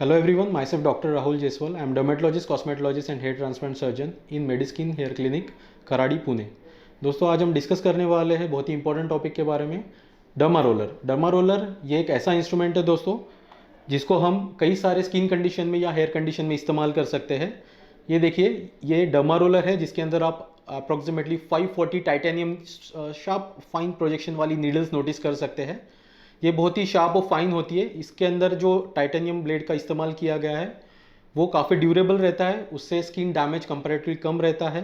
Hello everyone, myself Dr. Rahul Jaiswal. I am dermatologist, cosmetologist and hair transplant surgeon in Mediskin Hair Clinic, Kharadi Pune. दोस्तों आज हम discuss करने वाले हैं बहुत ही इंपॉर्टेंट टॉपिक के बारे में, डर्मा रोलर। डर्मा रोलर ये एक ऐसा इंस्ट्रूमेंट है दोस्तों जिसको हम कई सारे स्किन कंडीशन में या हेयर कंडीशन में इस्तेमाल कर सकते हैं। ये देखिए, ये डर्मा रोलर है जिसके अंदर आप approximately 540 titanium sharp fine projection वाली नीडल्स नोटिस कर सकते हैं। ये बहुत ही शार्प और फाइन होती है। इसके अंदर जो टाइटेनियम ब्लेड का इस्तेमाल किया गया है वो काफ़ी ड्यूरेबल रहता है, उससे स्किन डैमेज कंपैरेटिवली कम रहता है,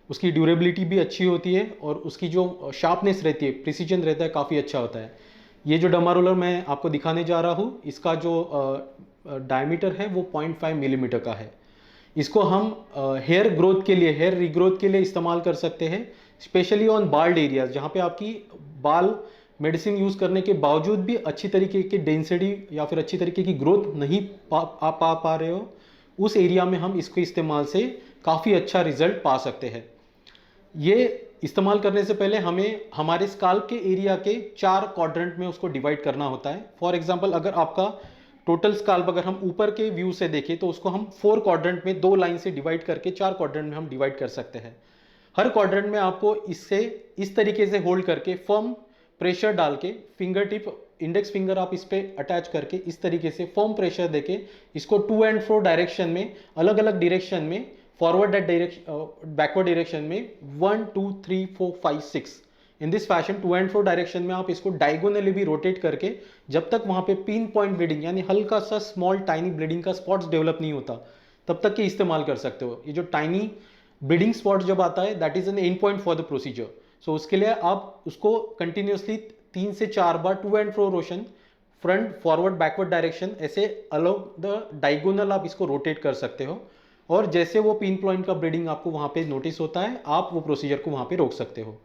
उसकी ड्यूरेबिलिटी भी अच्छी होती है और उसकी जो शार्पनेस रहती है, प्रिसीजन रहता है, काफ़ी अच्छा होता है। ये जो डर्मा रोलर मैं आपको दिखाने जा रहा हूँ, इसका जो डायमीटर है वो 0.5 मिलीमीटर का है। इसको हम हेयर ग्रोथ के लिए, हेयर रीग्रोथ के लिए इस्तेमाल कर सकते हैं, स्पेशली ऑन बाल्ड एरियाज जहाँ पे आपकी बाल मेडिसिन यूज़ करने के बावजूद भी अच्छी तरीके की डेंसिटी या फिर अच्छी तरीके की ग्रोथ नहीं पा रहे हो, उस एरिया में हम इसके इस्तेमाल से काफ़ी अच्छा रिजल्ट पा सकते हैं। ये इस्तेमाल करने से पहले हमें हमारे स्काल्प के एरिया के 4 क्वाड्रेंट में उसको डिवाइड करना होता है। फॉर एग्जांपल, अगर आपका टोटल स्काल्प अगर हम ऊपर के व्यू से देखें तो उसको हम 4 क्वाड्रेंट में 2 लाइन से डिवाइड करके 4 क्वाड्रेंट में हम डिवाइड कर सकते हैं। हर क्वाड्रेंट में आपको इससे इस तरीके से होल्ड करके फर्म प्रेशर डाल के, फिंगर टिप, इंडेक्स फिंगर आप इस पे अटैच करके इस तरीके से फर्म प्रेशर देके इसको टू एंड फ्रो डायरेक्शन में, अलग अलग डायरेक्शन में, फॉरवर्ड डायरेक्शन, बैकवर्ड डायरेक्शन में 1 2 3 4 5 6 in this fashion to and fro direction में आप इसको डायगोनली भी रोटेट करके जब तक वहां पे पिन पॉइंट ब्लीडिंग यानी हल्का सा स्मॉल टाइनी ब्लीडिंग का स्पॉट्स डेवलप नहीं होता तब तक के इस्तेमाल कर सकते हो। ये जो टाइनी ब्लीडिंग स्पॉट जब आता है, that is an end point for the procedure. So उसके लिए आप उसको कंटिन्यूसली 3 से 4 बार to and fro motion, front forward backward direction, ऐसे अलोंग द डायगोनल आप इसको रोटेट कर सकते हो और जैसे वो पिन पॉइंट का ब्लीडिंग आपको वहां पे नोटिस होता है, आप वो प्रोसीजर को वहां पे रोक सकते हो।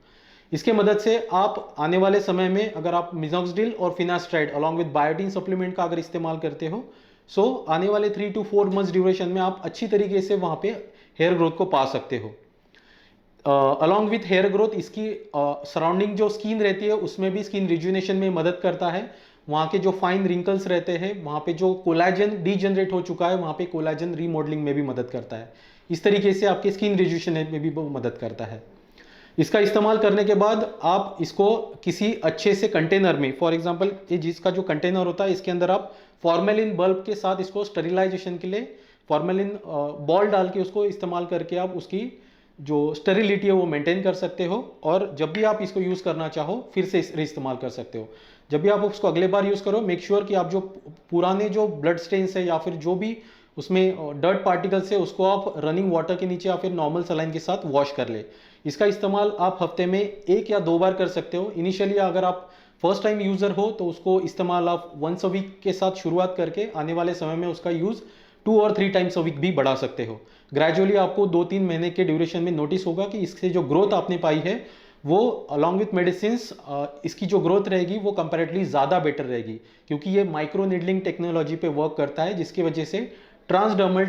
इसके मदद से आप आने वाले समय में अगर आप मिनॉक्सिडिल और finasteride along with biotin supplement का अगर इस्तेमाल करते हो, सो आने वाले 3 to 4 मंथ्स ड्यूरेशन में आप अच्छी तरीके से वहां पे हेयर ग्रोथ को पा सकते हो। अलॉन्ग विथ हेयर ग्रोथ इसकी सराउंडिंग जो स्किन रहती है उसमें भी स्किन रिजुनेशन में मदद करता है। वहाँ के जो फाइन रिंकल्स रहते हैं, वहाँ पे जो कोलाजन डीजनरेट हो चुका है, वहाँ पे कोलाजन रीमॉडलिंग में भी मदद करता है। इस तरीके से आपके स्किन रिजुनेशन में भी वो मदद करता है। इसका इस्तेमाल करने के बाद आप इसको किसी अच्छे से कंटेनर में, फॉर एग्जांपल ये जिसका जो कंटेनर होता है इसके अंदर आप फॉर्मेलिन बल्ब के साथ इसको स्टेरिलाइजेशन के लिए फॉर्मेलिन बॉल डाल के उसको इस्तेमाल करके आप उसकी जो स्टेरिलिटी है वो मेंटेन कर सकते हो और जब भी आप इसको यूज़ करना चाहो फिर से इस्तेमाल कर सकते हो। जब भी आप उसको अगले बार यूज़ करो, मेक श्योर कि आप जो पुराने जो ब्लड स्टेन्स है या फिर जो भी उसमें डर्ट पार्टिकल्स है उसको आप रनिंग वाटर के नीचे या फिर नॉर्मल सलाइन के साथ वॉश कर ले। इसका इस्तेमाल आप हफ्ते में 1 या 2 बार कर सकते हो। इनिशियली अगर आप फर्स्ट टाइम यूज़र हो तो उसको इस्तेमाल आप वंस अ वीक के साथ शुरुआत करके आने वाले समय में उसका यूज़ 2 और 3 टाइम्स अ वीक भी बढ़ा सकते हो। ग्रेजुअली आपको 2-3 महीने के ड्यूरेशन में नोटिस होगा कि इससे जो ग्रोथ आपने पाई है वो अलॉन्ग विथ मेडिसिन इसकी जो ग्रोथ रहेगी वो कंपैरेटिवली ज़्यादा बेटर रहेगी, क्योंकि ये माइक्रो नीडलिंग टेक्नोलॉजी पे वर्क करता है जिसकी वजह से ट्रांसडर्मल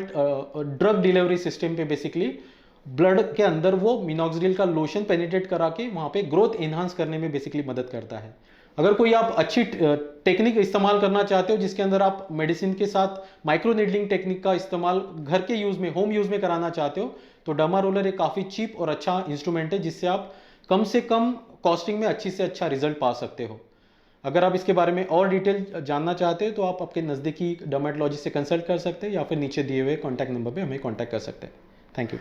ड्रग डिलीवरी सिस्टम पे बेसिकली ब्लड के अंदर वो मिनॉक्सिडिल का लोशन पेनिट्रेट करा के वहाँ पे ग्रोथ एनहांस करने में बेसिकली मदद करता है। अगर कोई आप अच्छी टेक्निक इस्तेमाल करना चाहते हो जिसके अंदर आप मेडिसिन के साथ माइक्रो नीडलिंग टेक्निक का इस्तेमाल घर के यूज़ में, होम यूज़ में कराना चाहते हो, तो डर्मा रोलर एक काफ़ी चीप और अच्छा इंस्ट्रूमेंट है जिससे आप कम से कम कॉस्टिंग में अच्छी से अच्छा रिजल्ट पा सकते हो। अगर आप इसके बारे में और डिटेल जानना चाहते हो तो आप आपके नज़दीकी डर्मेटोलॉजिस्ट से कंसल्ट कर सकते हैं या फिर नीचे दिए हुए कॉन्टैक्ट नंबर पर हमें कॉन्टैक्ट कर सकते हैं। Thank you.